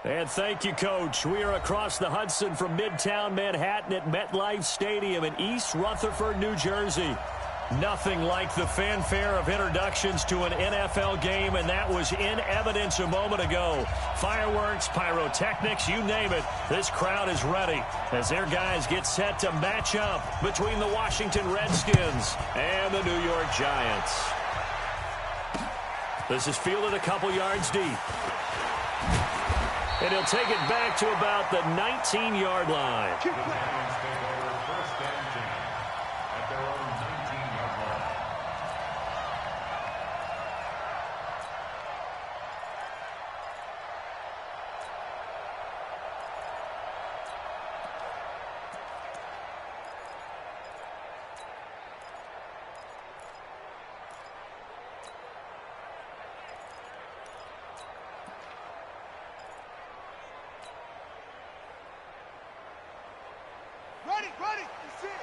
And thank you, Coach. We are across the Hudson from Midtown Manhattan at MetLife Stadium in East Rutherford, New Jersey. Nothing like the fanfare of introductions to an NFL game, and that was in evidence a moment ago. Fireworks, pyrotechnics, you name it. This crowd is ready as their guys get set to match up between the Washington Redskins and the New York Giants. This is fielded a couple yards deep. And he'll take it back to about the 19-yard line. Ready, 56.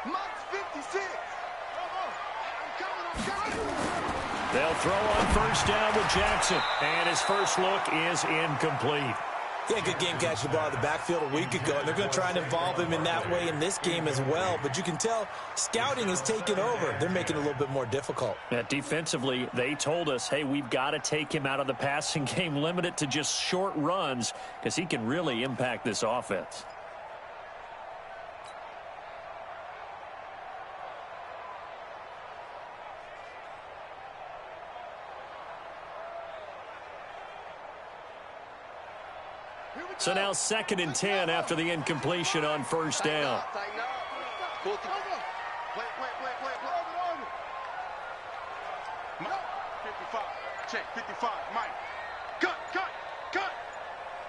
Mike's 56. I'm coming. They'll throw on first down with Jackson, and his first look is incomplete. He had a good game catching the ball in the backfield a week ago, and they're going to try and involve him in that way in this game as well. But you can tell scouting has taken over. They're making it a little bit more difficult. Yeah, defensively, they told us, hey, we've got to take him out of the passing game, limit it to just short runs, because he can really impact this offense. So now 2nd and 10 after the incompletion on first down. Play. 55. Check, 55. Mike. Cut.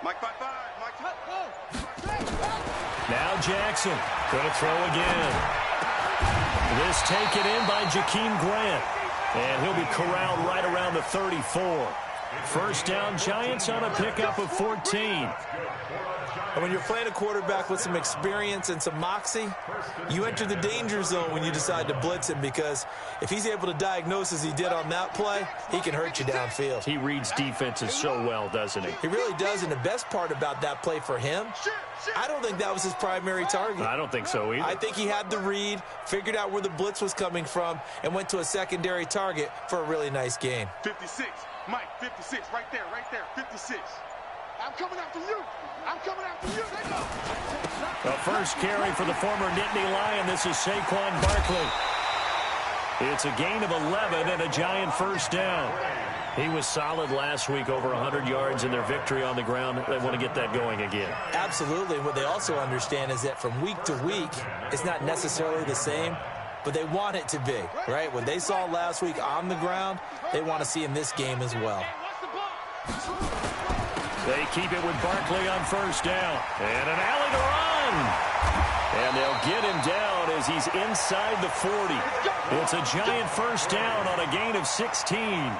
Mike 5-5. Mike. Now Jackson going to throw again. This taken in by Jakeem Grant. And he'll be corralled right around the 34. First down, Giants on a pickup of 14. And when you're playing a quarterback with some experience and some moxie, you enter the danger zone when you decide to blitz him, because if he's able to diagnose as he did on that play, he can hurt you downfield. He reads defenses so well, doesn't he? He really does, and the best part about that play for him, I don't think that was his primary target. I don't think so either. I think he had the read, figured out where the blitz was coming from, and went to a secondary target for a really nice gain. 56. Mike, 56, right there, 56. I'm coming after you. They go. The first carry for the former Nittany Lion. This is Saquon Barkley. It's a gain of 11 and a Giant first down. He was solid last week, over 100 yards in their victory on the ground. They want to get that going again. Absolutely. What they also understand is that from week to week, it's not necessarily the same, but they want it to be, right? What they saw last week on the ground, they want to see in this game as well. They keep it with Barkley on first down. And an alley to run. And they'll get him down as he's inside the 40. It's a Giant first down on a gain of 16.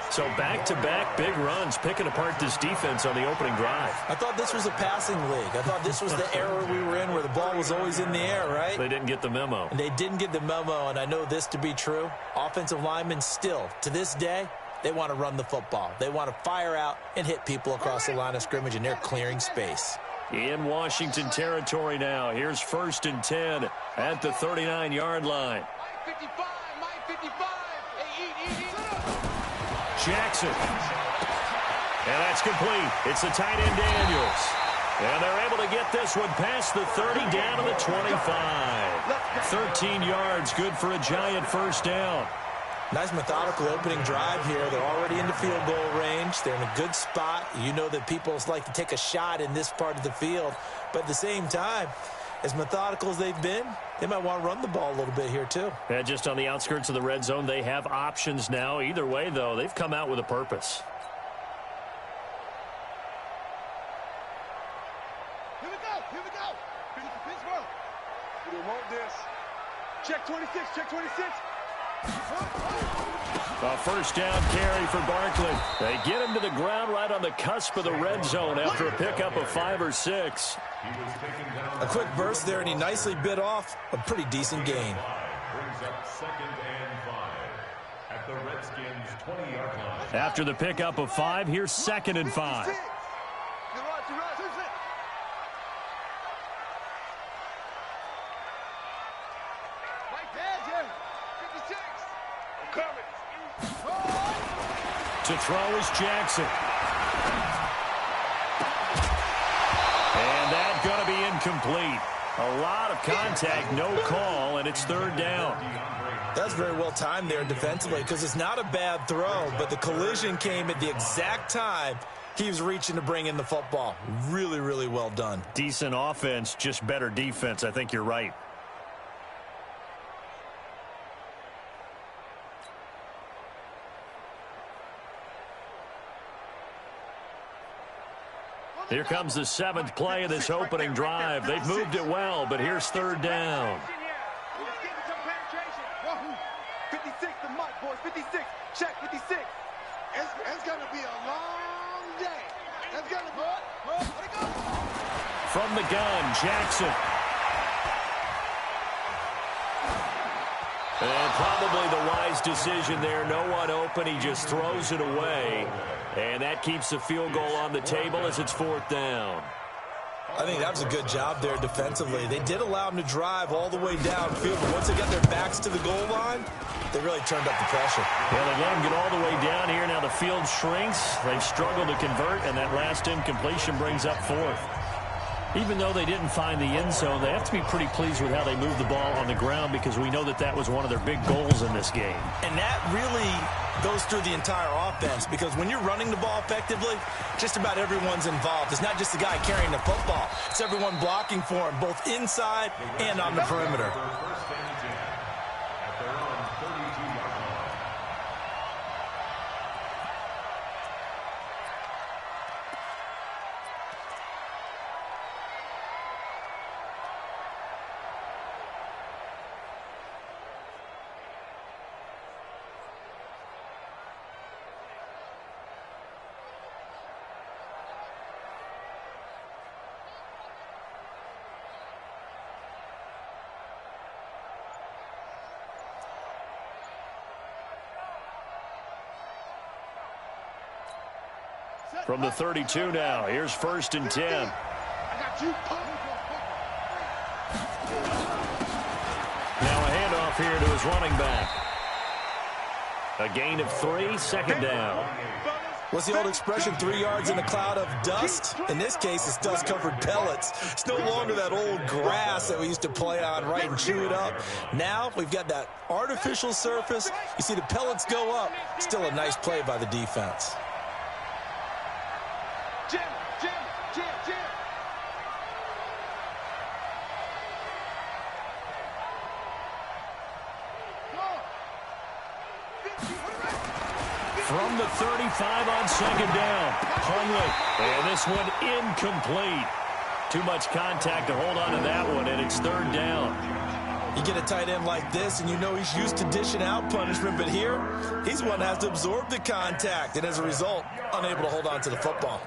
So back-to-back big runs, picking apart this defense on the opening drive. I thought this was a passing league. I thought this was the era we were in where the ball was always in the air, right? They didn't get the memo. And they didn't get the memo, and I know this to be true. Offensive linemen still, to this day, they want to run the football. They want to fire out and hit people across the line of scrimmage, and they're clearing space. In Washington territory now. Here's 1st and 10 at the 39-yard line. Mike 55. Hey, Jackson. And that's complete. It's the tight end Daniels. And they're able to get this one past the 30 down to the 25. 13 yards, good for a Giant first down. Nice methodical opening drive here. They're already in the field goal range. They're in a good spot. You know that people like to take a shot in this part of the field. But at the same time, as methodical as they've been, they might want to run the ball a little bit here too. Yeah, just on the outskirts of the red zone, they have options now. Either way, though, they've come out with a purpose. Here we go. Pittsburgh. We don't want this. Check 26. A first down carry for Barkley. They get him to the ground right on the cusp of the red zone after a pickup of 5 or 6. A quick burst there, and he nicely bit off a pretty decent gain. After the pickup of 5, here's 2nd and 5. To throw is Jackson. And that's going to be incomplete. A lot of contact, no call, and it's 3rd down. That's very well timed there defensively because it's not a bad throw, but the collision came at the exact time he was reaching to bring in the football. Really, really well done. Decent offense, just better defense. I think you're right. Here comes the 7th play of this opening drive. They've moved it well, but here's 3rd down. 56, the mark, boys. 56. Check, 56. It's going to be a long day. It's going to be... From the gun, Jackson. And probably the wise decision there. No one open. He just throws it away. And that keeps the field goal on the table as it's 4th down. I think that was a good job there defensively. They did allow him to drive all the way downfield, but once they got their backs to the goal line, they really turned up the pressure. Well, they let him get all the way down here. Now the field shrinks. They've struggled to convert, and that last incompletion brings up 4th. Even though they didn't find the end zone, they have to be pretty pleased with how they moved the ball on the ground because we know that that was one of their big goals in this game. And that really goes through the entire offense because when you're running the ball effectively, just about everyone's involved. It's not just the guy carrying the football. It's everyone blocking for him, both inside and on the perimeter. From the 32 now, here's 1st and 10. I got you. Now a handoff here to his running back. A gain of 3, 2nd down. What's the old expression, 3 yards in a cloud of dust? In this case, it's dust-covered pellets. It's no longer that old grass that we used to play on, right, and chew it up. Now we've got that artificial surface. You see the pellets go up. Still a nice play by the defense. Jim. From the 35 on 2nd down. Hundley. And this one incomplete. Too much contact to hold on to that one, and it's 3rd down. You get a tight end like this, and you know he's used to dishing out punishment, but here, he's one that has to absorb the contact, and as a result, unable to hold on to the football.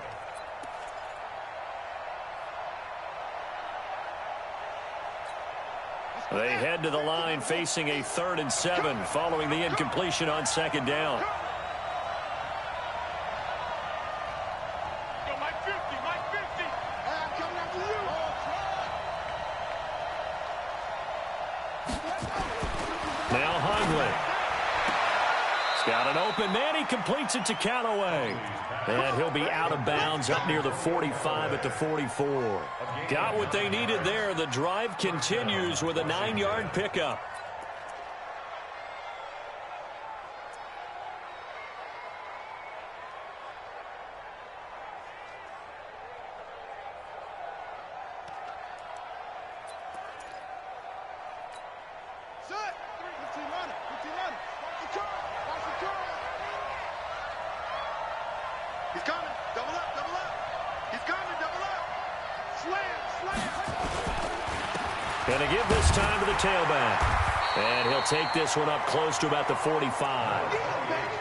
They head to the line facing a 3rd and 7 following the incompletion on 2nd down. Mike 50. I'm coming after you. Now Hundley. He's got an open man. He completes it to Callaway. And he'll be out of bounds up near the 45 at the 44. Got what they needed there. The drive continues with a 9-yard pickup. Set. 15 running. Watch the curl. He's coming. Double up. He's coming. Double up. Slam. Going to give this time to the tailback. And he'll take this one up close to about the 45.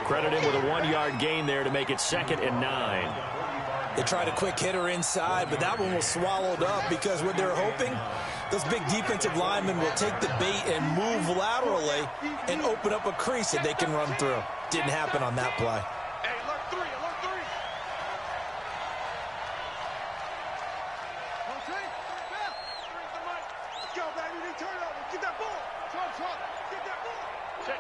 Credit him with a 1-yard gain there to make it 2nd and 9. They tried a quick hitter inside, but that one was swallowed up because what they're hoping those big defensive linemen will take the bait and move laterally and open up a crease that they can run through. Didn't happen on that play. Hey, alert three, alert three. Let's go, baby. They turn over. Get that ball. Trump. Get that ball. Check.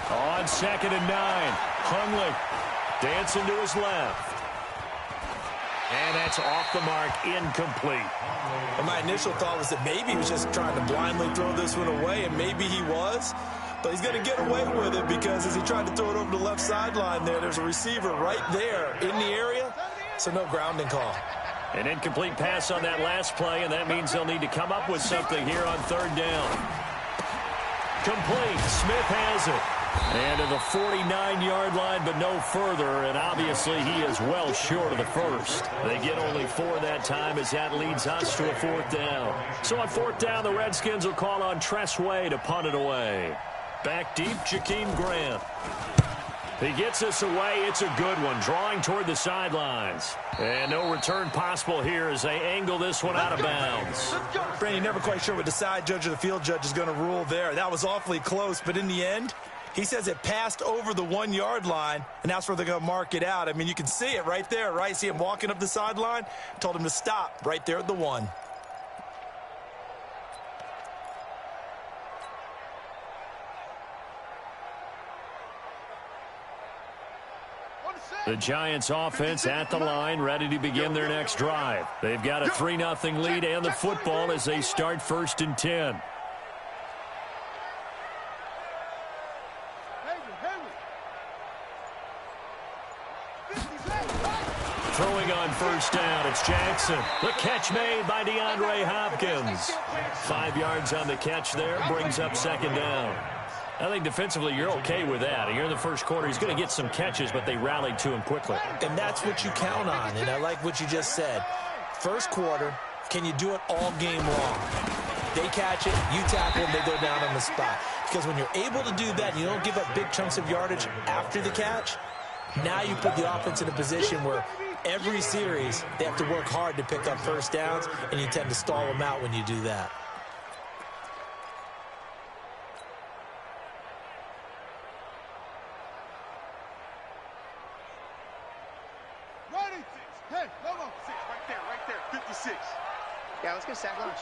On 2nd and 9. Hungley dancing to his left. And that's off the mark, incomplete. And my initial thought was that maybe he was just trying to blindly throw this one away, and maybe he was. But he's going to get away with it because as he tried to throw it over the left sideline there's a receiver right there in the area, so no grounding call. An incomplete pass on that last play, and that means they'll need to come up with something here on 3rd down. Complete. Smith has it. And to the 49-yard line, but no further, and obviously he is well short of the first. They get only 4 that time as that leads us to a 4th down. So on 4th down, the Redskins will call on Tress Way to punt it away. Back deep, Jakeem Grant. He gets us away. It's a good one, drawing toward the sidelines. And no return possible here as they angle this one out of bounds. Brandon, you're never quite sure what the side judge or the field judge is going to rule there. That was awfully close, but in the end, he says it passed over the 1-yard line, and that's where they're going to mark it out. I mean, you can see it right there, right? See him walking up the sideline? Told him to stop right there at the 1. The Giants offense at the line, ready to begin their next drive. They've got a 3-0 lead and the football as they start 1st and 10. Throwing on 1st down, it's Jackson. The catch made by DeAndre Hopkins. 5 yards on the catch there, brings up 2nd down. I think defensively you're okay with that. Here in the first quarter, he's going to get some catches, but they rallied to him quickly. And that's what you count on, and I like what you just said. First quarter, can you do it all game long? They catch it, you tackle them, they go down on the spot. Because when you're able to do that and you don't give up big chunks of yardage after the catch, now you put the offense in a position where every series they have to work hard to pick up 1st downs, and you tend to stall them out when you do that. Hey, no, 6, right there, 56. Yeah, let's get sack lunch.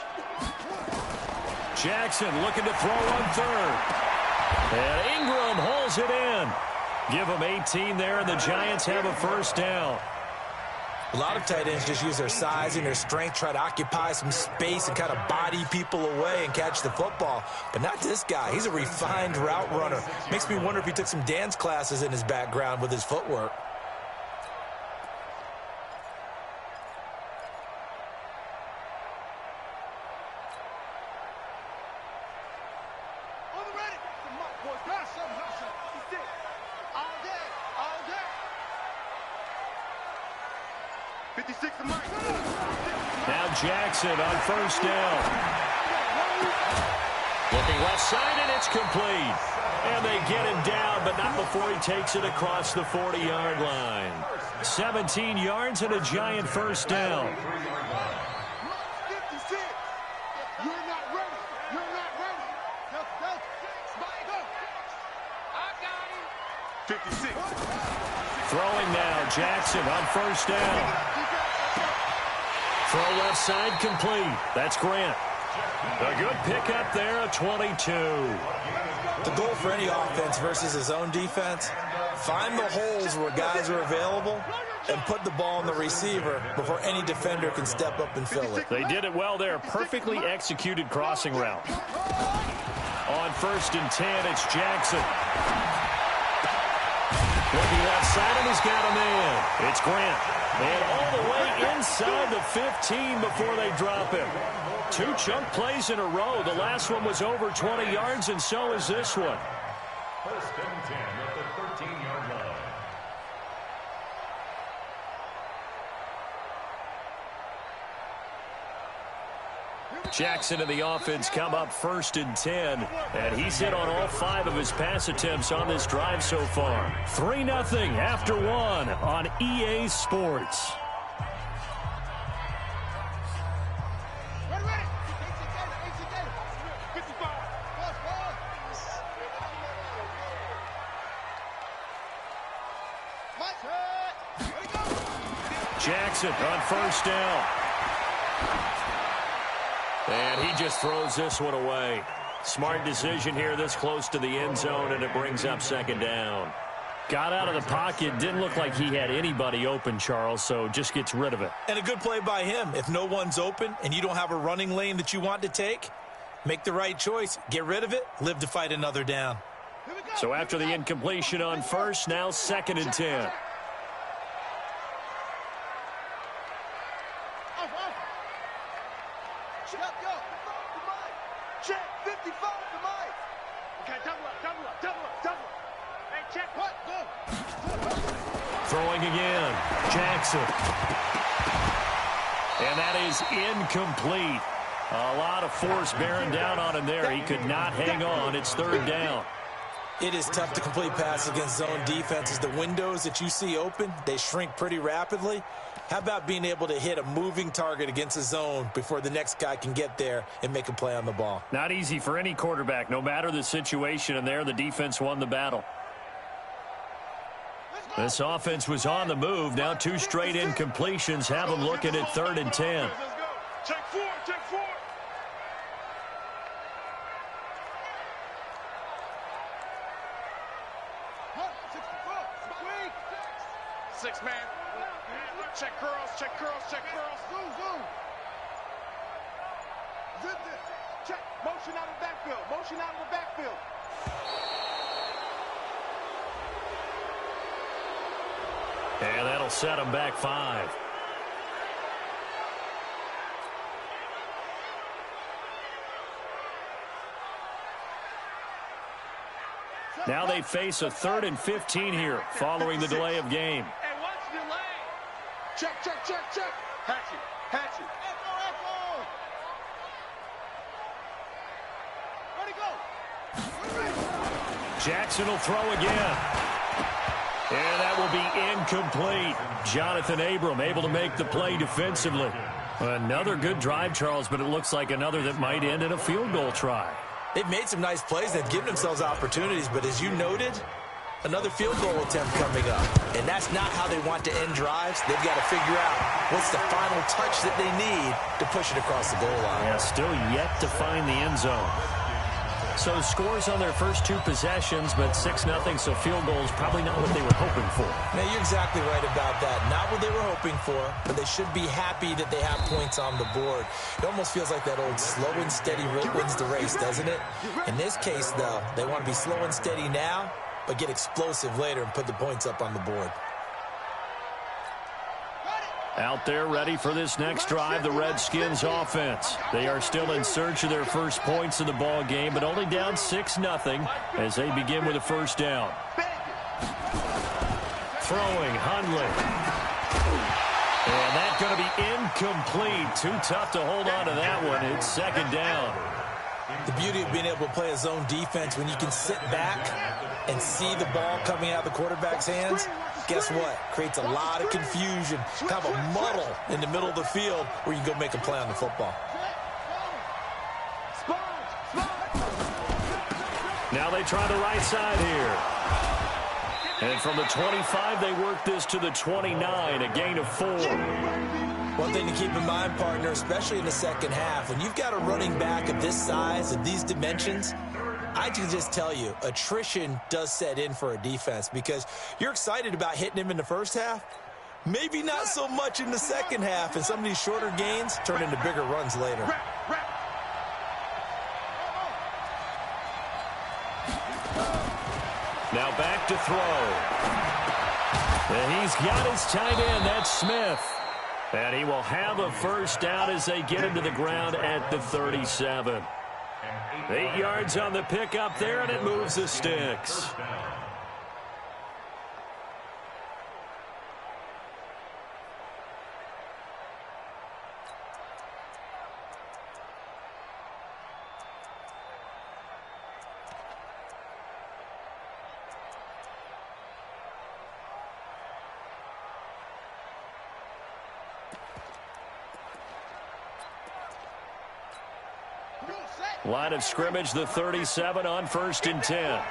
Jackson looking to throw on 3rd. And Ingram hauls it in. Give them 18 there, and the Giants have a 1st down. A lot of tight ends just use their size and their strength, try to occupy some space and kind of body people away and catch the football. But not this guy. He's a refined route runner. Makes me wonder if he took some dance classes in his background with his footwork. On the ready. Come on, boys. Got something. 56. All day. 56 to Mike. Now Jackson on 1st down. Looking left side, and it's complete. And they get him down, but not before he takes it across the 40-yard line. 17 yards and a Giant 1st down. 56. You're not ready. You're not ready. Go. Spike. Go. I got him. 56. Throwing now, Jackson on 1st down. Throw left side complete. That's Grant. A good pickup there, a 22. The goal for any offense versus his own defense, find the holes where guys are available and put the ball in the receiver before any defender can step up and fill it. They did it well there. Perfectly executed crossing route. On 1st and 10, it's Jackson. Looking left side, and he's got a man. It's Grant. And all the way inside the 15 before they drop him. 2 chunk plays in a row. The last one was over 20 yards, and so is this one. 1st and 10 at the 13-yard line. Jackson and the offense come up 1st and 10, and he's hit on all 5 of his pass attempts on this drive so far. 3-0 after 1 on EA Sports. Jackson on first down. And he just throws this one away. Smart decision here this close to the end zone, and it brings up second down. Got out of the pocket. Didn't look like he had anybody open, Charles, so just gets rid of it. And a good play by him. If no one's open and you don't have a running lane that you want to take, make the right choice. Get rid of it. Live to fight another down. So after the incompletion on first, now 2nd and 10. Check 55 to Mike. Okay, double up. Hey, check what? Go. Throwing again. Jackson. And that is incomplete. A lot of force bearing down on him there. He could not hang on. It's 3rd down. It is tough to complete passes against zone defenses. The windows that you see open, they shrink pretty rapidly. How about being able to hit a moving target against a zone before the next guy can get there and make a play on the ball? Not easy for any quarterback, no matter the situation, and there the defense won the battle. This offense was on the move. Now 2 straight incompletions have them looking at 3rd and 10. Check 4. 6 man. Check curls. Zoom. Zip this. Check. Motion out of the backfield. And that'll set him back 5. Now they face a 3rd and 15 here following the delay of game. Hey, what's delay? Check. Hatch it. Echo. Where'd he go? Jackson will throw again. And that will be incomplete. Jonathan Abram able to make the play defensively. Another good drive, Charles, but it looks like another that might end in a field goal try. They've made some nice plays. They've given themselves opportunities, but as you noted, another field goal attempt coming up. And that's not how they want to end drives. They've got to figure out what's the final touch that they need to push it across the goal line. Yeah, still yet to find the end zone. So scores on their first 2 possessions, but 6-0, so field goal is probably not what they were hoping for. Now, you're exactly right about that. Not what they were hoping for, but they should be happy that they have points on the board. It almost feels like that old slow and steady wins the race, doesn't it? In this case, though, they want to be slow and steady now, but get explosive later and put the points up on the board. Out there ready for this next drive, the Redskins offense. They are still in search of their first points in the ball game, but only down 6-0 as they begin with a first down. Throwing, Hundley. And that's going to be incomplete. Too tough to hold on to that one. It's 2nd down. The beauty of being able to play a zone defense when you can sit back and see the ball coming out of the quarterback's hands, guess what? Creates a lot of confusion, kind of a muddle in the middle of the field where you can go make a play on the football. Now they try the right side here. And from the 25, they work this to the 29, a gain of 4. One thing to keep in mind, partner, especially in the second half, when you've got a running back of this size and these dimensions, I can just tell you, attrition does set in for a defense because you're excited about hitting him in the first half. Maybe not so much in the second half, and some of these shorter gains turn into bigger runs later. Now back to throw. And he's got his tight end, that's Smith. And he will have a first down as they get him to the ground at the 37. 8 yards on the pickup there, and it moves the sticks. Line of scrimmage, the 37 on 1st and 10.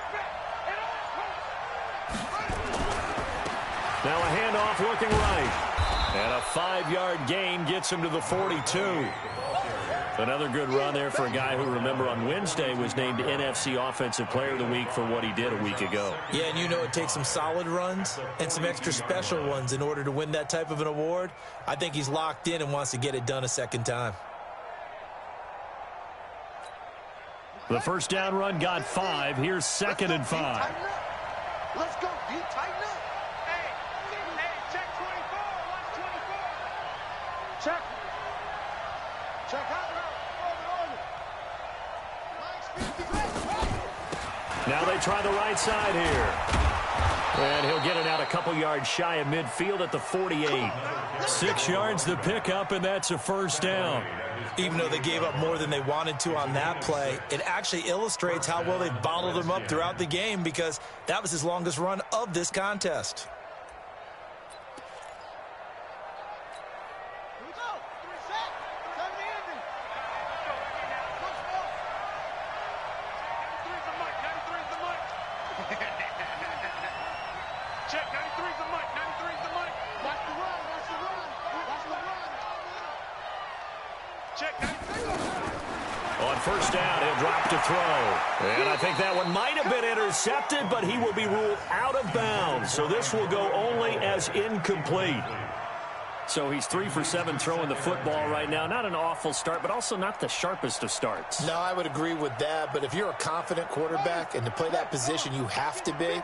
Now a handoff looking right. And a 5-yard gain gets him to the 42. Another good run there for a guy who, remember, on Wednesday was named NFC Offensive Player of the Week for what he did a week ago. Yeah, and you know it takes some solid runs and some extra special ones in order to win that type of an award. I think he's locked in and wants to get it done a second time. The first down run got 5. Here's 2nd and 5. Let's go, D. Tighten up. Hey, check 24. Watch 24. Check. Check out. Now they try the right side here. And he'll get it out a couple yards shy of midfield at the 48. 6 yards the pickup, and that's a first down. Even though they gave up more than they wanted to on that play, it actually illustrates how well they bottled him up throughout the game, because that was his longest run of this contest. Here we go. Set. Come to the ending. Check, 93's the mic. 93's the mic. Watch the run. Watch the run. Watch the run. Check, 93's the mic. On first down, he'll drop to throw. And I think that one might have been intercepted, but he will be ruled out of bounds. So this will go only as incomplete. So he's 3 for 7 throwing the football right now. Not an awful start, but also not the sharpest of starts. No, I would agree with that, but if you're a confident quarterback and to play that position you have to be,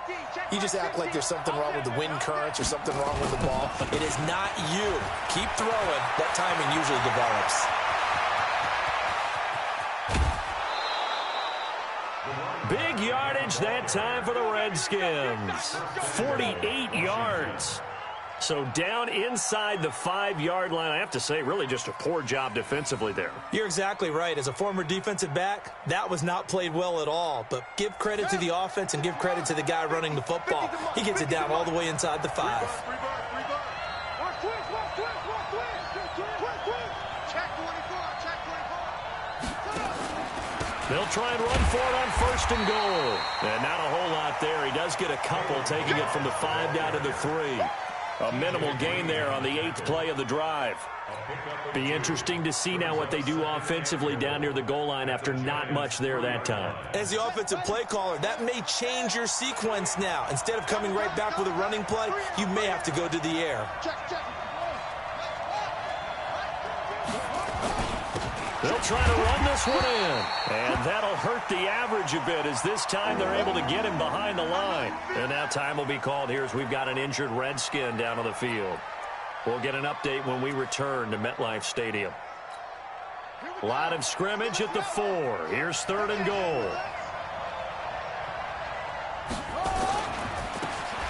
you just act like there's something wrong with the wind currents or something wrong with the ball. It is not you. Keep throwing. That timing usually develops. Big yardage that time for the Redskins. 48 yards. So down inside the 5-yard line. I have to say, really just a poor job defensively there. You're exactly right. As a former defensive back, that was not played well at all. But give credit to the offense and give credit to the guy running the football. He gets it down all the way inside the 5. Watch twist. Check 24. Check 24. They'll try and run for it on first and goal. And not a whole lot there. He does get a couple, taking it from the 5 down to the 3. A minimal gain there on the 8th play of the drive. Be interesting to see now what they do offensively down near the goal line after not much there that time. As the offensive play caller, that may change your sequence now. Instead of coming right back with a running play, you may have to go to the air. Check. They'll try to run this one in. And that'll hurt the average a bit, as this time they're able to get him behind the line. And now time will be called here as we've got an injured Redskin down on the field. We'll get an update when we return to MetLife Stadium. Line of scrimmage at the 4. Here's 3rd and goal.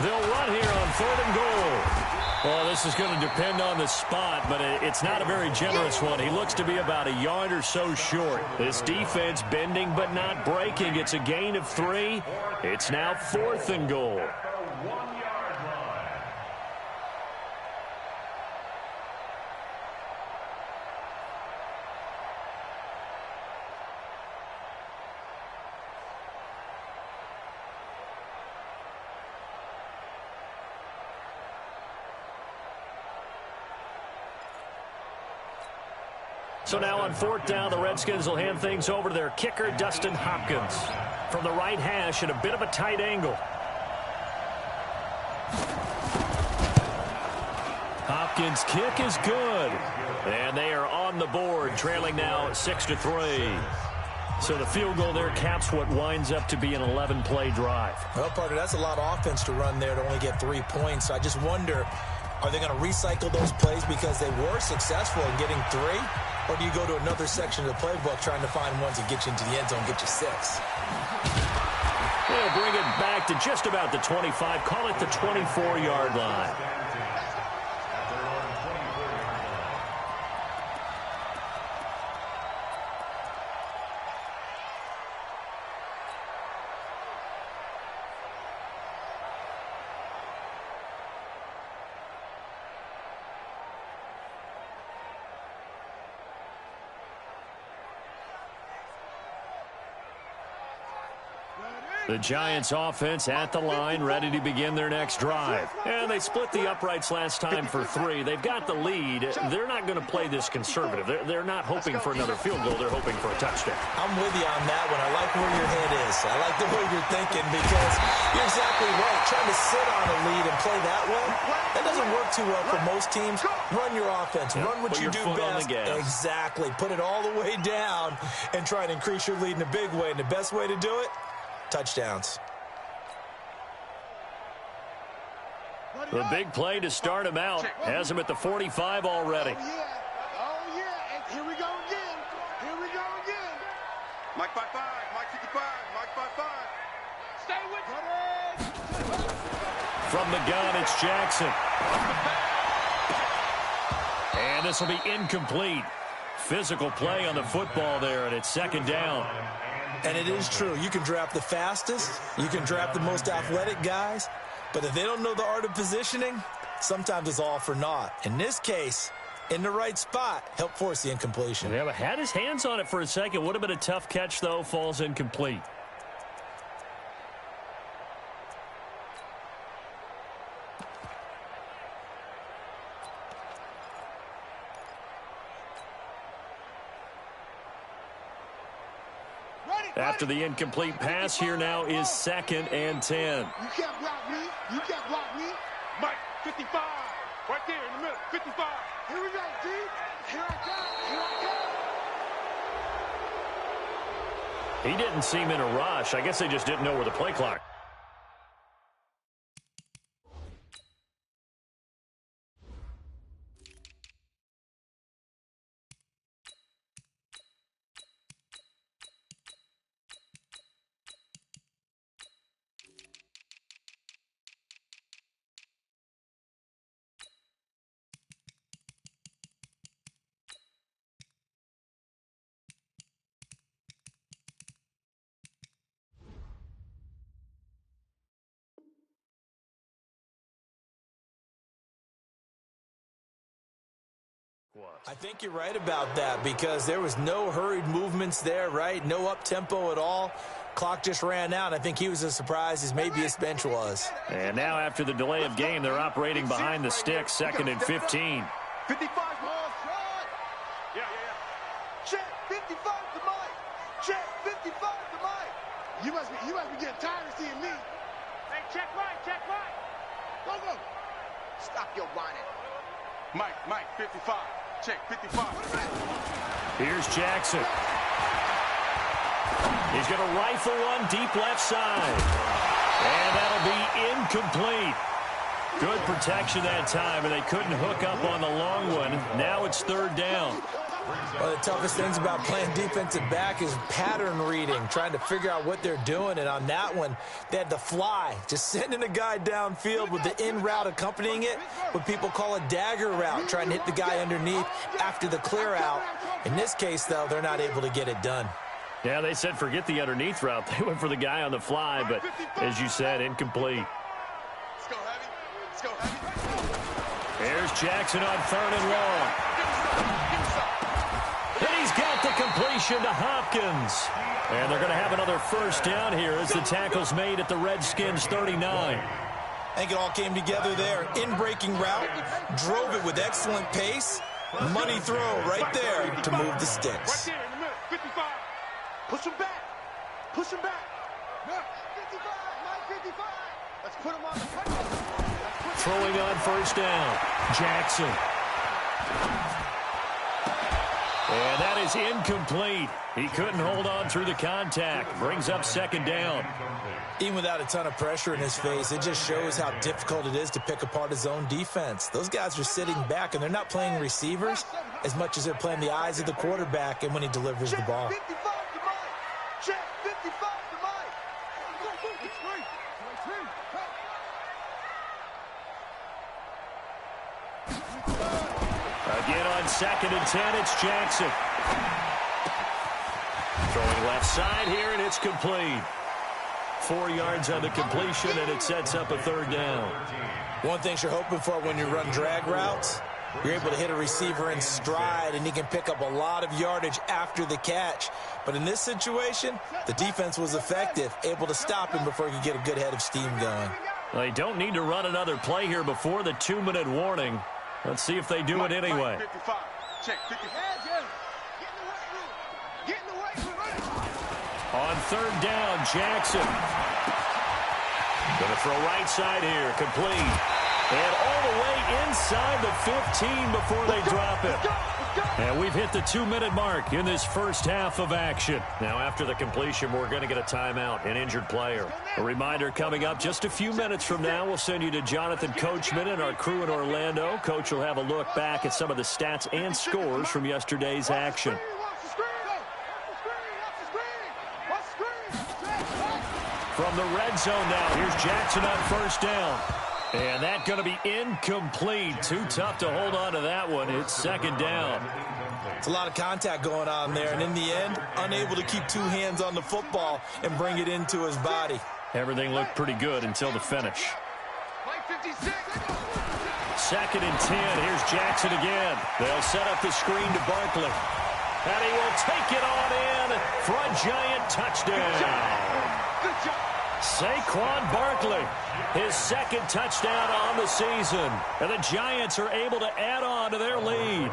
They'll run here on 3rd and goal. Well, this is going to depend on the spot, but it's not a very generous one. He looks to be about a yard or so short. This defense bending but not breaking. It's a gain of 3. It's now 4th and goal. So now on 4th down, the Redskins will hand things over to their kicker, Dustin Hopkins. From the right hash at a bit of a tight angle. Hopkins' kick is good. And they are on the board, trailing now 6-3. So the field goal there caps what winds up to be an 11-play drive. Well, partner, that's a lot of offense to run there to only get 3 points. So I just wonder, are they going to recycle those plays because they were successful in getting 3? Or do you go to another section of the playbook trying to find ones that get you into the end zone, get you 6? They'll bring it back to just about the 25. Call it the 24-yard line. The Giants offense at the line, ready to begin their next drive. And they split the uprights last time for 3. They've got the lead. They're not going to play this conservative. They're not hoping for another field goal. They're hoping for a touchdown. I'm with you on that one. I like where your head is. I like the way you're thinking because you're exactly right. Trying to sit on a lead and play that way, that doesn't work too well for most teams. Run your offense. Run what you do best. Exactly. Put it all the way down and try and increase your lead in a big way. And the best way to do it, touchdowns. The big play to start him out. Has him at the 45 already. Oh, yeah. And here we go again. Mike 5-5, Mike 55, Mike 5-5. Stay with it. From the gun, it's Jackson. And this will be incomplete. Physical play on the football there, and it's second down. And it is true. You can draft the fastest. You can draft the most athletic guys. But if they don't know the art of positioning, sometimes it's all for naught. In this case, in the right spot, helped force the incompletion. Yeah, but had his hands on it for a second. Would have been a tough catch, though. Falls incomplete. After the incomplete pass, here now is 2nd and 10. You can't block me. Mike, 55. Right there in the middle, 55. Here we go, D. Here I come. He didn't seem in a rush. I guess they just didn't know where the play clock. I think you're right about that because there was no hurried movements there, right? No up-tempo at all. Clock just ran out. I think he was as surprised as maybe his bench was. And now after the delay of game, they're operating behind the sticks, 2nd and 15. 55 ball shot. Yeah. Check 55 to Mike. Check 55 to Mike. You must be getting tired of seeing me. Hey, check right. Go. Stop your whining. Mike, 55. Check, 55. Here's Jackson. He's going to rifle one deep left side. And that'll be incomplete. Good protection that time, and they couldn't hook up on the long one. Now it's 3rd down. One of the toughest things about playing defensive back is pattern reading, trying to figure out what they're doing. And on that one, they had to fly, just sending a guy downfield with the in route accompanying it, what people call a dagger route, trying to hit the guy underneath after the clear out. In this case, though, they're not able to get it done. Yeah, they said forget the underneath route. They went for the guy on the fly, but as you said, incomplete. Let's go, heavy. Here's Jackson on 3rd and long. And he's got the completion to Hopkins. And they're going to have another 1st down here as the tackle's made at the Redskins 39. I think it all came together there. In-breaking route, drove it with excellent pace. Money throw right there to move the sticks. Right there in the middle, 55. Push him back. 55, Mike 55. Let's put him on the punch. Throwing on 1st down, Jackson. And that is incomplete. He couldn't hold on through the contact. Brings up 2nd down. Even without a ton of pressure in his face, it just shows how difficult it is to pick apart his own defense. Those guys are sitting back, and they're not playing receivers as much as they're playing the eyes of the quarterback and when he delivers the ball. Check 55 to Mike. Check 55 to Mike. Again on 2nd and 10, it's Jackson. Throwing left side here, and it's complete. 4 yards on the completion, and it sets up a 3rd down. One thing you're hoping for when you run drag routes, You're able to hit a receiver in stride, and he can pick up a lot of yardage after the catch. But in this situation, the defense was effective, able to stop him before he could get a good head of steam going. They don't need to run another play here before the 2-minute warning. Let's see if they do it anyway. 55. Check 50. On third down, Jackson. Going to throw right side here, complete. And all the way inside the 15 before they drop it. And we've hit the 2-minute mark in this first half of action. Now, after the completion, we're going to get a timeout, an injured player. A reminder coming up just a few minutes from now, we'll send you to Jonathan Coachman and our crew in Orlando. Coach will have a look back at some of the stats and scores from yesterday's action. From the red zone now, here's Jackson on first down. And that's going to be incomplete. Too tough to hold on to that one. It's second down. It's a lot of contact going on there, and in the end, unable to keep two hands on the football and bring it into his body. Everything looked pretty good until the finish. Second and 10. Here's Jackson again. They'll set up the screen to Barkley. And he will take it on in for a giant touchdown. Saquon Barkley, his second touchdown on the season. And the Giants are able to add on to their lead.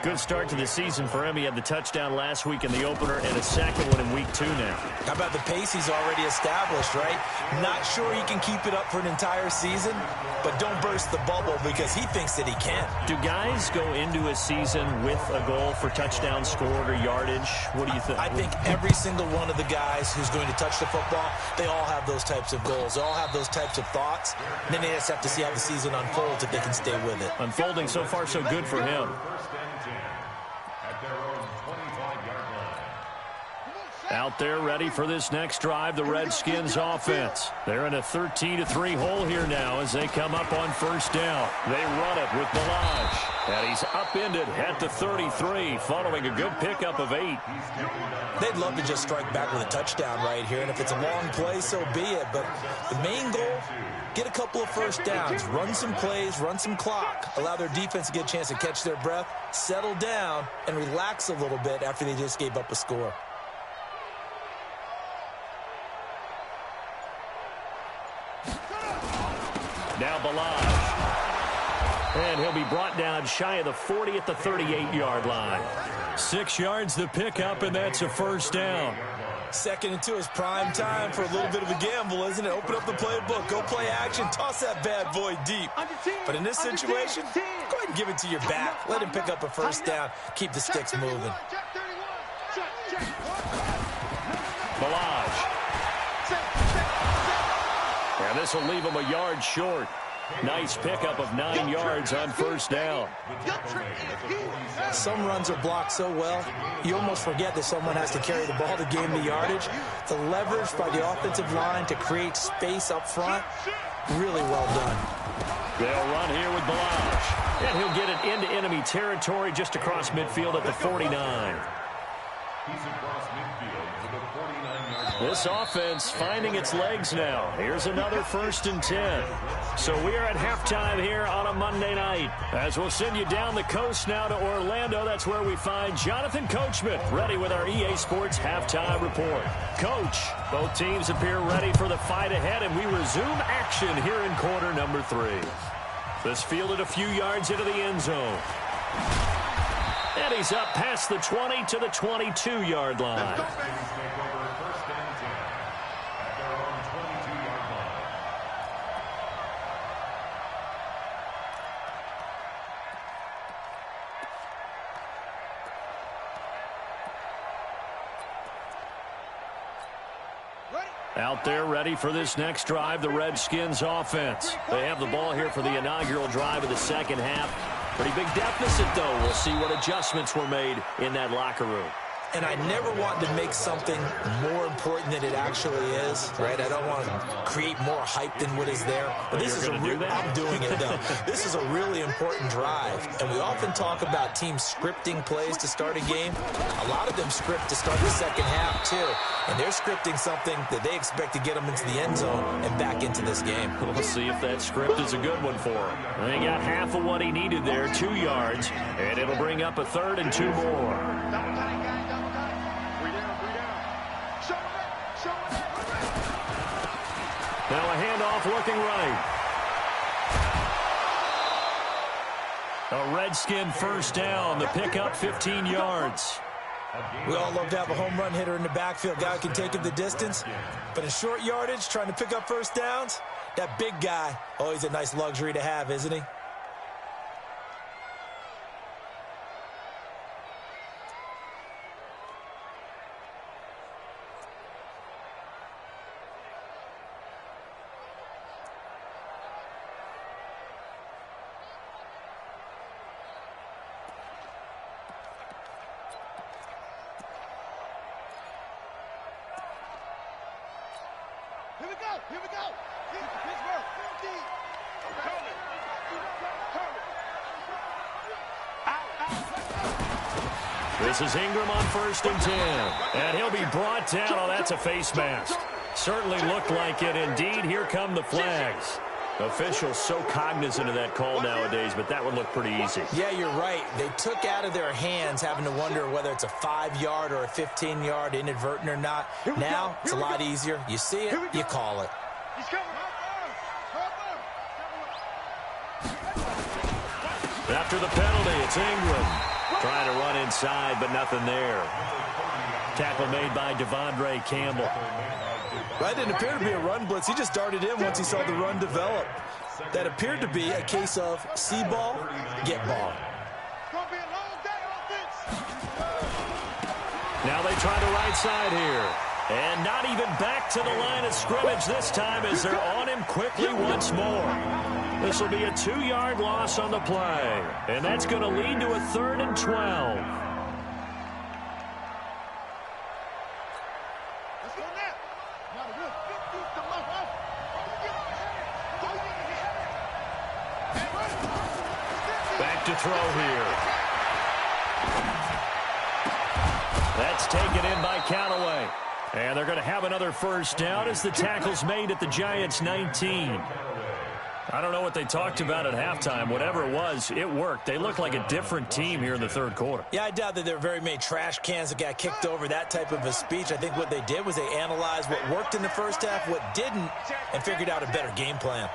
Good start to the season for him. He had the touchdown last week in the opener and a second one in week 2 now. How about the pace he's already established, right? Not sure he can keep it up for an entire season, but don't burst the bubble because he thinks that he can. Do guys go into a season with a goal for touchdown scored or yardage? What do you think? I think every single one of the guys who's going to touch the football, they all have those types of goals. They all have those types of thoughts. And then they just have to see how the season unfolds if they can stay with it. Unfolding so far so good for him. Out there ready for this next drive, the Redskins offense. They're in a 13-3 hole here now as they come up on first down. They run it with Balaj. And he's upended at the 33 following a good pickup of 8. They'd love to just strike back with a touchdown right here, and if it's a long play, so be it. But the main goal, get a couple of first downs, run some plays, run some clock, allow their defense to get a chance to catch their breath, settle down, and relax a little bit after they just gave up a score. Now Balaj. And he'll be brought down shy of the 40 at the 38-yard line. 6 yards the pickup, and that's a first down. Second and 2 is prime time for a little bit of a gamble, isn't it? Open up the playbook, go play action, toss that bad boy deep. But in this situation, go ahead and give it to your back. Let him pick up a first down. Keep the sticks moving. Balaj. And this will leave him a yard short. Nice pickup of 9 yards on first down. Some runs are blocked so well, you almost forget that someone has to carry the ball to gain the yardage. The leverage by the offensive line to create space up front, really well done. They'll run here with Balaj. And he'll get it into enemy territory just across midfield at the 49. He's across midfield to the 49-yard line. This offense finding its legs now. Here's another first and 10. So we are at halftime here on a Monday night. As we'll send you down the coast now to Orlando, that's where we find Jonathan Coachman ready with our EA Sports halftime report. Coach, both teams appear ready for the fight ahead, and we resume action here in quarter number 3. This fielded a few yards into the end zone. And he's up past the 20 to the 22-yard line. Out there ready for this next drive, the Redskins offense. They have the ball here for the inaugural drive of the second half. Pretty big deficit, though. We'll see what adjustments were made in that locker room. and I never want to make something more important than it actually is, right? I don't want to create more hype than what is there. But this is I'm doing it, though. This is a really important drive, and we often talk about teams scripting plays to start a game. A lot of them script to start the second half, too, and they're scripting something that they expect to get them into the end zone and back into this game. We'll see if that script is a good one for him. They got half of what he needed there, 2 yards, and it'll bring up a 3rd and 2 more. Double tight, guys, double tight. Breathe down, breathe down. Show it, show it. Now a handoff looking right. A Redskin first down. The pickup 15 yards. We all love to have a home run hitter in the backfield. Guy who can take it the distance. But in short yardage, trying to pick up first downs, that big guy, always a nice luxury to have, isn't he? Here we go, here we go. Pittsburgh, 50. This is Ingram on 1st and 10. And he'll be brought down. Oh, that's a face mask. Certainly looked like it. Indeed, here come the flags. Officials so cognizant of that call nowadays, but that would look pretty easy. Yeah, you're right. They took out of their hands having to wonder whether it's a 5-yard or a 15-yard inadvertent or not. Now, it's a lot easier. You see it, you call it. He's coming. After the penalty, it's Ingram. Trying to run inside, but nothing there. Tackle made by Devondre Campbell. That didn't appear to be a run blitz. He just darted in once he saw the run develop. That appeared to be a case of see ball, get ball. It's going to be a long day offense. Now they try the right side here. And not even back to the line of scrimmage this time as they're on him quickly once more. This will be a 2-yard loss on the play. And that's going to lead to a 3rd and 12. Let's go now. Now the real 50 to my house. Back to throw here. That's taken in by Callaway. And they're going to have another first down as the tackle's made at the Giants' 19. I don't know what they talked about at halftime. Whatever it was, it worked. They look like a different team here in the 3rd quarter. Yeah, I doubt that there were very many trash cans that got kicked over, that type of a speech. I think what they did was they analyzed what worked in the first half, what didn't, and figured out a better game plan.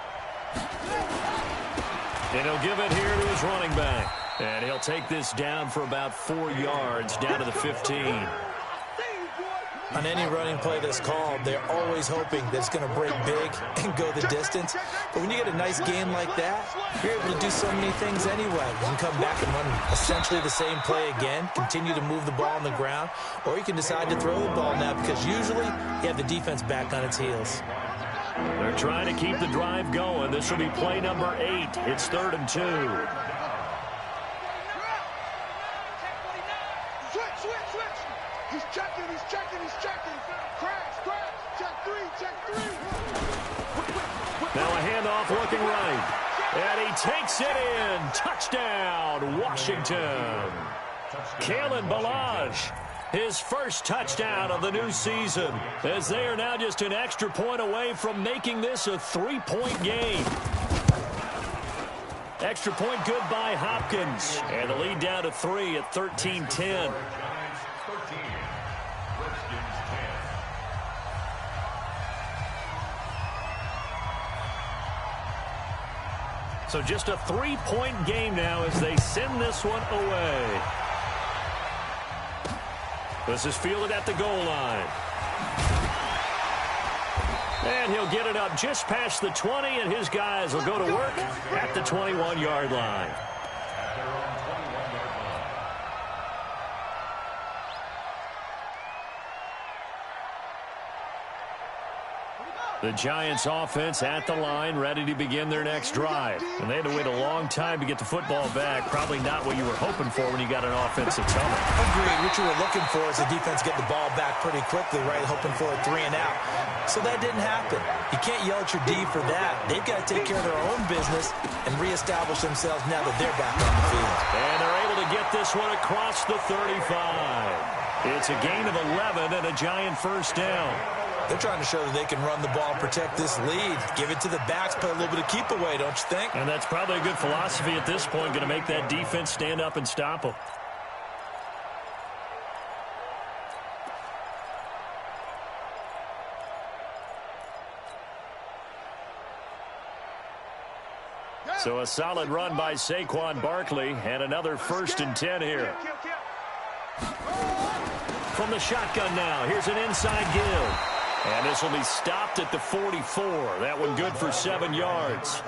And he'll give it here to his running back. And he'll take this down for about 4 yards, down to the 15. On any running play that's called, they're always hoping that it's going to break big and go the distance. But when you get a nice game like that, you're able to do so many things anyway. You can come back and run essentially the same play again, continue to move the ball on the ground, or you can decide to throw the ball now because usually you have the defense back on its heels. They're trying to keep the drive going. This will be play number 8. It's 3rd and 2. Switch. He's checking. Crash. Check 3. Now a handoff looking right. And he takes it in. Touchdown, Washington. Kalen Ballage, his first touchdown of the new season, as they are now just an extra point away from making this a 3-point game. Extra point good by Hopkins. And the lead down to 3 at 13-10. So just a 3-point game now as they send this one away. This is fielded at the goal line. And he'll get it up just past the 20, and his guys will go to work at the 21-yard line. The Giants offense at the line, ready to begin their next drive. And they had to wait a long time to get the football back. Probably not what you were hoping for when you got an offensive tunnel. Agreed. What you were looking for is the defense get the ball back pretty quickly, right? Hoping for a 3 and out. So that didn't happen. You can't yell at your D for that. They've got to take care of their own business and reestablish themselves now that they're back on the field. And they're able to get this one across the 35. It's a gain of 11 and a Giant first down. They're trying to show that they can run the ball and protect this lead. Give it to the backs, play a little bit of keep away, don't you think? And that's probably a good philosophy at this point, going to make that defense stand up and stop them. So a solid run by Saquon Barkley and another 1st and 10 here. From the shotgun now, here's an inside give. And this will be stopped at the 44. That one good for 7 yards.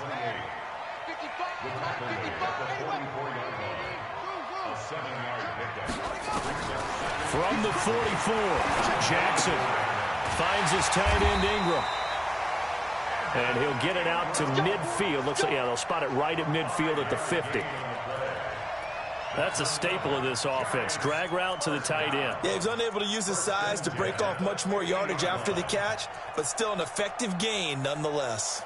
From the 44, Jackson finds his tight end Ingram. And he'll get it out to midfield. Looks like, yeah, they'll spot it right at midfield at the 50. That's a staple of this offense. Drag route to the tight end. Yeah, he's unable to use his size to break off much more yardage after the catch, but still an effective gain nonetheless.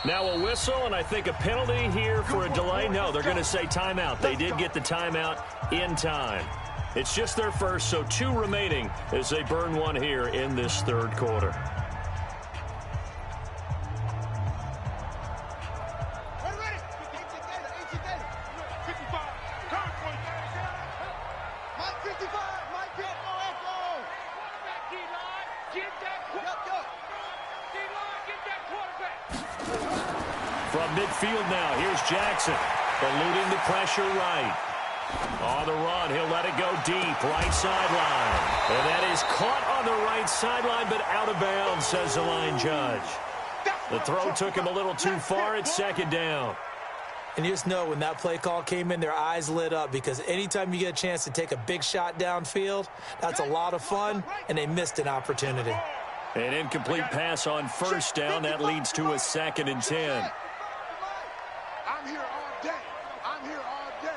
Now a whistle, and I think a penalty here for a delay. No, they're going to say timeout. They did get the timeout in time. It's just their first, so 2 remaining as they burn one here in this 3rd quarter. From midfield now, here's Jackson, eluding the pressure right. On the run, he'll let it go deep, right sideline. And that is caught on the right sideline, but out of bounds, says the line judge. The throw took him a little too far. It's 2nd down. And you just know when that play call came in, their eyes lit up, because anytime you get a chance to take a big shot downfield, that's a lot of fun, and they missed an opportunity. An incomplete pass on 1st down. That leads to a 2nd and 10. I'm here all day. I'm here all day.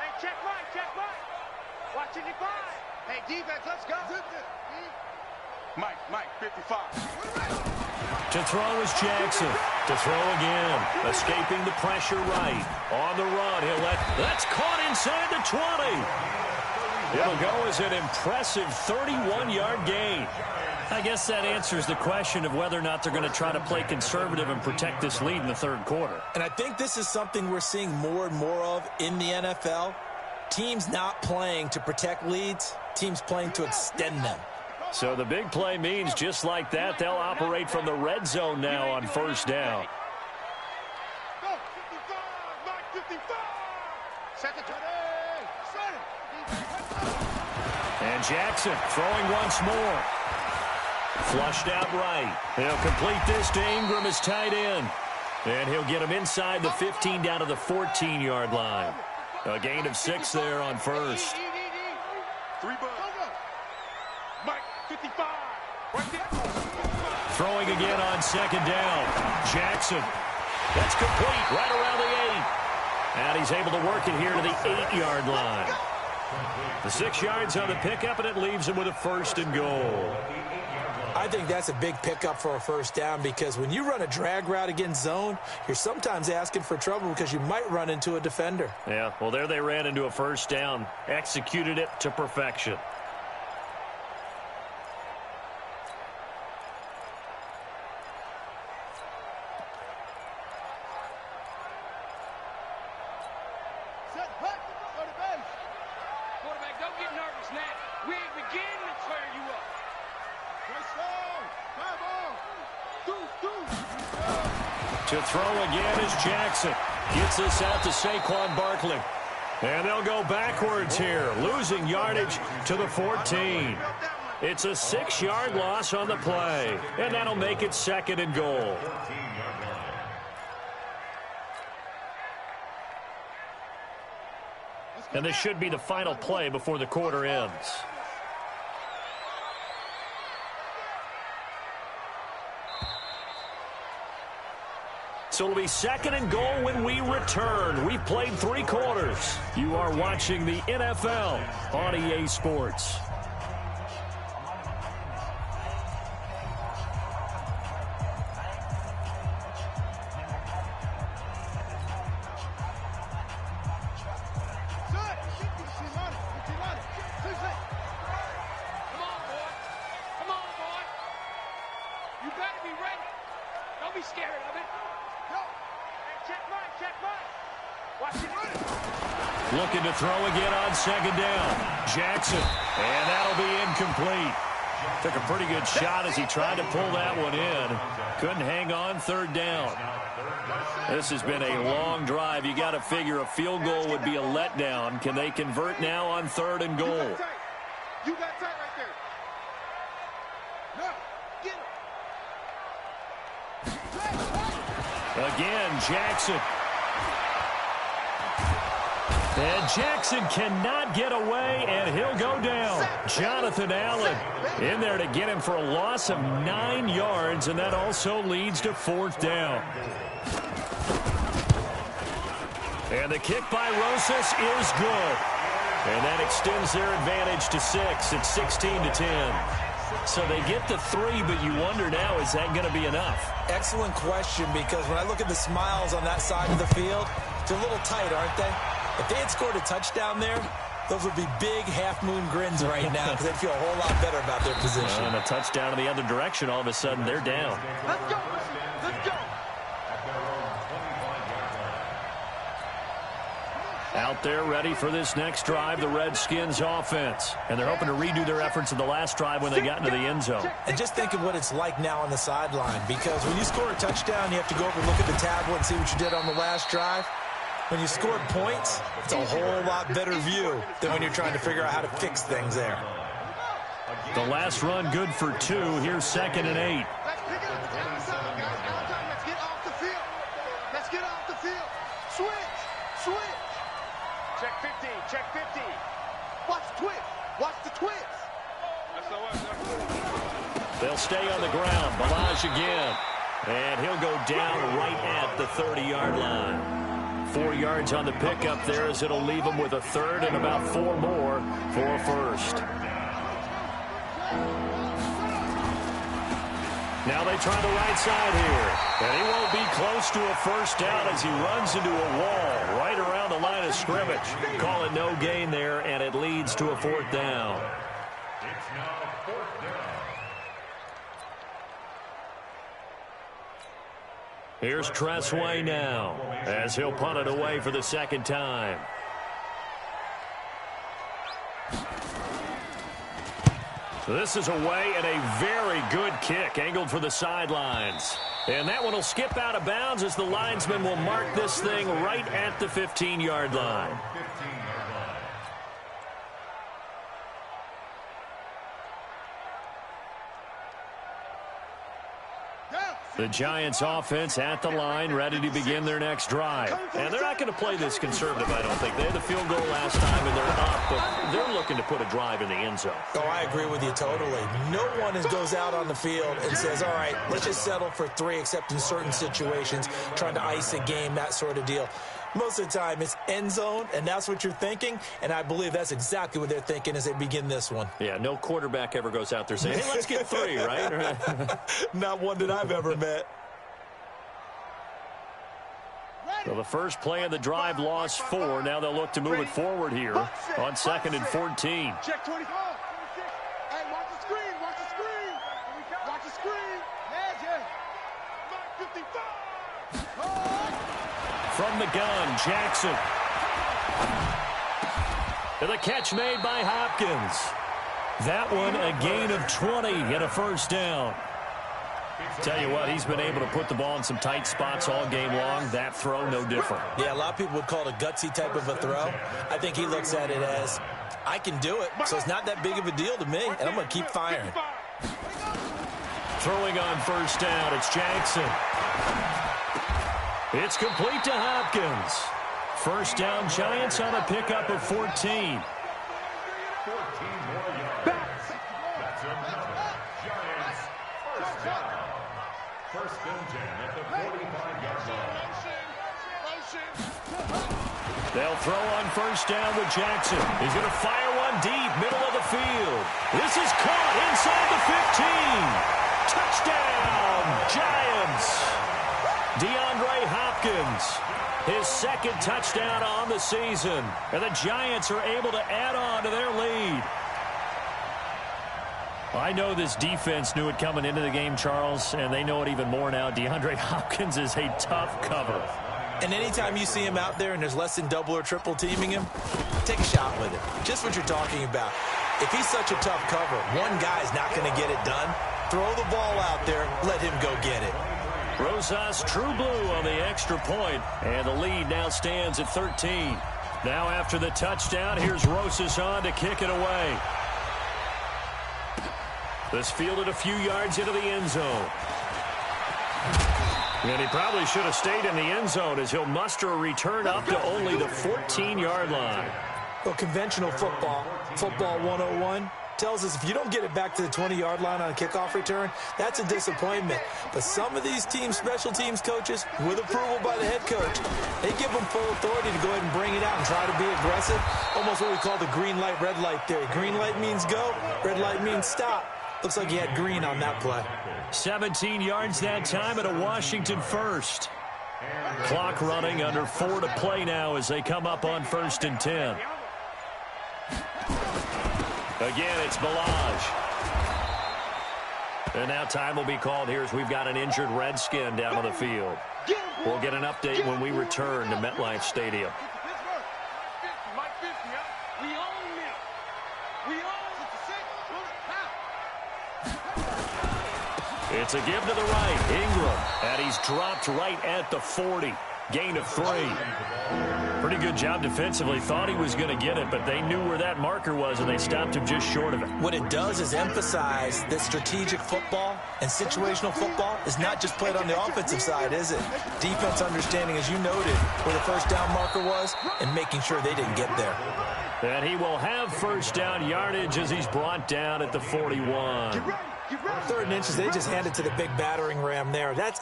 Hey, check right, check right. Watching your five. Hey, defense, let's go. Mike, 55. To throw is Jackson. To throw again. Escaping the pressure right. On the run, that's caught inside the 20. It'll go as an impressive 31-yard gain. I guess that answers the question of whether or not they're going to try to play conservative and protect this lead in the 3rd quarter. And I think this is something we're seeing more and more of in the NFL. Teams not playing to protect leads, teams playing to extend them. So the big play means just like that, they'll operate from the red zone now on 1st down. Go, 55, Mike, 55. Second, And Jackson throwing once more. Flushed out right. He'll complete this to Ingram, his tight end. And he'll get him inside the 15 down to the 14-yard line. A gain of 6 there on 1st. 3 bucks. Mike, 55. Right there. Throwing again on 2nd down. Jackson. That's complete right around the 8. And he's able to work it here to the 8-yard line. The 6 yards on the pickup, and it leaves him with a 1st and goal. I think that's a big pickup for a 1st down, because when you run a drag route against zone, you're sometimes asking for trouble because you might run into a defender. Yeah, well, there they ran into a 1st down. Executed it to perfection. Quarterback, don't get nervous now. We ain't beginning to tear you up. Let's go. 5 on. 2. To throw again is Jackson. Gets this out to Saquon Barkley. And they'll go backwards here, losing yardage to the 14. It's a 6-yard loss on the play, and that'll make it 2nd and goal. And this should be the final play before the quarter ends. So it'll be 2nd and goal when we return. We've played 3 quarters. You are watching the NFL on EA Sports. Looking to throw again on 2nd down. Jackson, and that'll be incomplete. Took a pretty good shot as he tried to pull that one in. Couldn't hang on 3rd down. This has been a long drive. You got to figure a field goal would be a letdown. Can they convert now on 3rd and goal? You got tight right there. No, get him. Again, Jackson. And Jackson cannot get away, and he'll go down. Jonathan Allen in there to get him for a loss of 9 yards, and that also leads to 4th down. And the kick by Rosas is good. And that extends their advantage to 6. It's 16-10. So they get the 3, but you wonder now, is that going to be enough? Excellent question, because when I look at the smiles on that side of the field, they're a little tight, aren't they? If they had scored a touchdown there, those would be big half-moon grins right now because they'd feel a whole lot better about their position. And a touchdown in the other direction, all of a sudden they're down. Let's go. Let's go. Out there ready for this next drive, the Redskins offense. And they're hoping to redo their efforts in the last drive when they got into the end zone. And just think of what it's like now on the sideline, because when you score a touchdown, you have to go over and look at the tablet and see what you did on the last drive. When you scored points, it's a whole lot better view than when you're trying to figure out how to fix things there. The last run good for 2. Here's 2nd and 8. Let's pick it up outside, guys. Outside. Let's get off the field. Let's get off the field. Switch. Check 15. Check 15. Watch the twist. Watch the twist. That's the one. They'll stay on the ground. Balaj again. And he'll go down right at the 30-yard line. 4 yards on the pickup there as it'll leave them with a 3rd and about 4 more for a 1st. Now they try the right side here. And he won't be close to a 1st down as he runs into a wall right around the line of scrimmage. Call it no gain there, and it leads to a 4th down. It's now 4th down. Here's Tressway now as he'll punt it away for the 2nd time. This is away and a very good kick angled for the sidelines. And that one will skip out of bounds as the linesman will mark this thing right at the 15-yard line. The Giants offense at the line, ready to begin their next drive. And they're not going to play this conservative, I don't think. They had the field goal last time, and they're up, but they're looking to put a drive in the end zone. Oh, I agree with you totally. No one goes out on the field and says, all right, let's just settle for 3, except in certain situations, trying to ice a game, that sort of deal. Most of the time, it's end zone, and that's what you're thinking, and I believe that's exactly what they're thinking as they begin this one. Yeah, no quarterback ever goes out there saying, hey, let's get 3, right? Not one that I've ever met. So the first play of the drive lost 4. Now they'll look to move it forward here on 2nd and 14. Check 24. Hey, watch the screen. Watch the screen. Watch the screen. Magic. 55. From the gun, Jackson. And the catch made by Hopkins. That one a gain of 20 and a 1st down. Tell you what, he's been able to put the ball in some tight spots all game long. That throw, no different. Yeah, a lot of people would call it a gutsy type of a throw. I think he looks at it as, I can do it, so it's not that big of a deal to me, and I'm going to keep firing. Throwing on first down, it's Jackson. It's complete to Hopkins. First down, Giants on a pickup of 14. 14 more yards. That's another Giants first down. First and 10 at the 45-yard line. They'll throw on first down with Jackson. He's going to fire one deep, middle of the field. This is caught inside the 15. Touchdown, Giants. DeAndre Hopkins, his second touchdown on the season. And the Giants are able to add on to their lead. I know this defense knew it coming into the game, Charles, and they know it even more now. DeAndre Hopkins is a tough cover. And anytime you see him out there and there's less than double or triple teaming him, take a shot with it. Just what you're talking about. If he's such a tough cover, one guy's not going to get it done. Throw the ball out there, let him go get it. Rosas true blue on the extra point, and the lead now stands at 13. Now after the touchdown, here's Rosas on to kick it away. This fielded a few yards into the end zone. And he probably should have stayed in the end zone as he'll muster a return up to only the 14-yard line. Well, conventional football 101, tells us if you don't get it back to the 20-yard line on a kickoff return, that's a disappointment. But some of these teams, special teams coaches, with approval by the head coach, they give them full authority to go ahead and bring it out and try to be aggressive. Almost what we call the green light, red light theory. Green light means go, red light means stop. Looks like he had green on that play. 17 yards that time at a Washington first. Clock running, under 4 to play now as they come up on 1st and 10. Again, it's Balaj. And now time will be called here as we've got an injured Redskin down on the field. We'll get an update when we return to MetLife Stadium. It's a give to the right. Ingram. And he's dropped right at the 40. Gain of 3. Pretty good job defensively. Thought he was going to get it, but they knew where that marker was, and they stopped him just short of it. What it does is emphasize that strategic football and situational football is not just played on the offensive side, is it? Defense understanding, as you noted, where the first down marker was and making sure they didn't get there. And he will have first down yardage as he's brought down at the 41. 3rd and inches, they just hand it to the big battering ram there. That's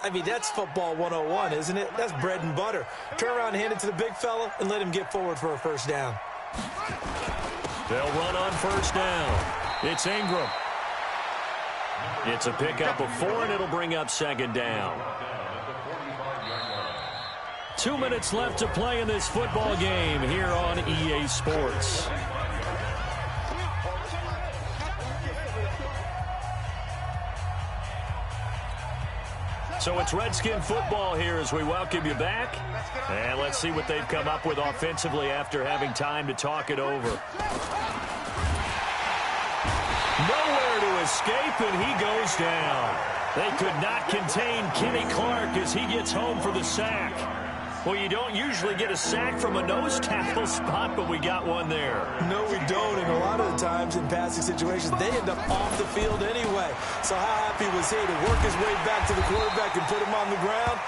football 101, isn't it? That's bread and butter. Turn around and hand it to the big fella and let him get forward for a first down. They'll run on first down. It's Ingram. It's a pickup of 4, and it'll bring up 2nd down. 2 minutes left to play in this football game here on EA Sports. So it's Redskin football here as we welcome you back. And let's see what they've come up with offensively after having time to talk it over. Nowhere to escape, and he goes down. They could not contain Kenny Clark as he gets home for the sack. Well, you don't usually get a sack from a nose tackle spot, but we got one there. No, we don't, and a lot of the times in passing situations, they end up off the field anyway. So how happy was he to work his way back to the quarterback and put him on the ground?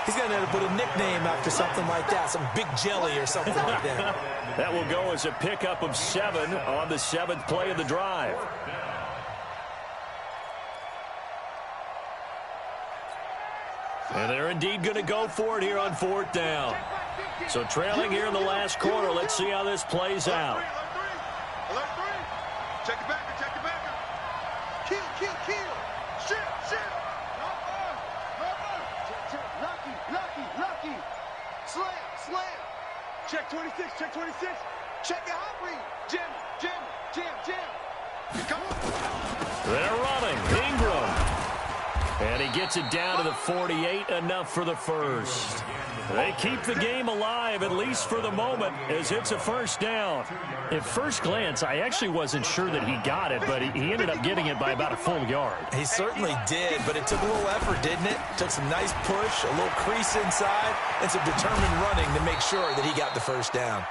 He's going to have to put a nickname after something like that, some Big Jelly or something like that. That will go as a pickup of 7 on the 7th play of the drive. And they're indeed going to go for it here on 4th down. So trailing here in the last quarter. Let's see how this plays out. Alert 3. Check it back. Check it back. Kill. Shit. Lucky. Slam. Check 26. Check it out, read. Jam. Come on. They're running. Ingram. And he gets it down to the 48, enough for the first. They keep the game alive, at least for the moment, as it's a first down. At first glance, I actually wasn't sure that he got it, but he ended up getting it by about a full yard. He certainly did, but it took a little effort, didn't it? Took some nice push, a little crease inside, and some determined running to make sure that he got the first down.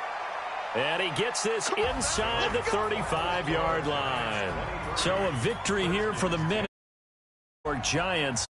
And he gets this inside the 35-yard line. So a victory here for the Giants.